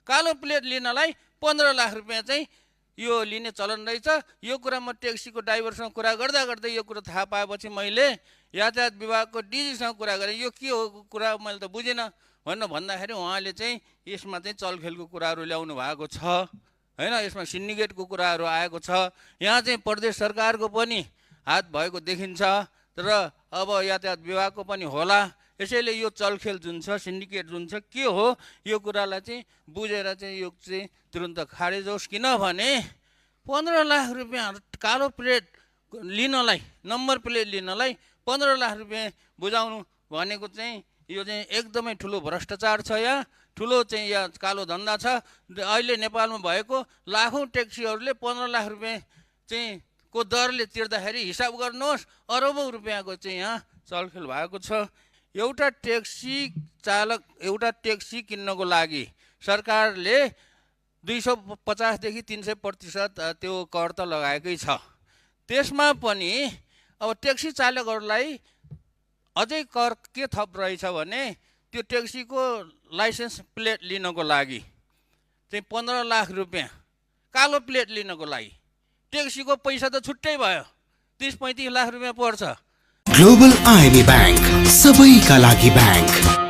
कालो प्लेट लिनलाई 15 लाख रुपियाँ चाहिँ यो लिने चलन रहेछ। यो कुरा म ट्याक्सीको ड्राइभरसँग कुरा गर्दा गर्दै यो कुरा थाहा पाएपछि मैले यातायात विभागको डिजीसँग कुरा गरेँ। यो के हो कुरा मैले त बुझिनँ भनेर भन्दाखेरि उहाँले चाहिँ यसमा चाहिँ चलखेलको कुराहरू ल्याउनु भएको छ हैन, यसमा सिन्डिकेटको कुराहरू आएको छ। यहाँ चाहिँ प्रदेश सरकारको पनि हात भएको देखिन्छ र अब यातायात विभागको पनि होला। यसैले यो चलखेल जुन छ, सिन्डिकेट जुन छ के हो, यो कुरालाई चाहिँ बुझेर चाहिँ यो चाहिँ तुरुन्त खारेज होस्। किनभने 15 लाख रुपियाँ कालो प्लेट लिनलाई, नम्बर प्लेट लिनलाई 15 लाख रुपियाँ बुझाउनु भनेको चाहिँ यो चाहिँ एकदमै ठुलो भ्रष्टाचार छ। यहाँ ठुलो चाहिँ यहाँ कालो धन्दा छ। अहिले नेपालमा भएको लाखौँ ट्याक्सीहरूले 15 लाख रुपियाँ चाहिँ को दरले तिर्दाखेरि हिसाब गर्नुहोस्, अरबौँ रुपियाँको चाहिँ यहाँ चलखेल भएको छ। एउटा ट्याक्सी चालक, एउटा ट्याक्सी किन्नको लागि सरकारले 250 देखि 300% त्यो कर त लगाएकै छ। त्यसमा पनि अब ट्याक्सी चालकहरूलाई अझै कर के थप रहेछ भने त्यो ट्याक्सीको लाइसेन्स प्लेट लिनको लागि चाहिँ 15 लाख रुपियाँ, कालो प्लेट लिनको लागि ट्याक्सीको पैसा त छुट्टै भयो, 30-35 लाख रुपियाँ पर्छ। ग्लोबल आइएमए बैंक सबैका लागि बैंक।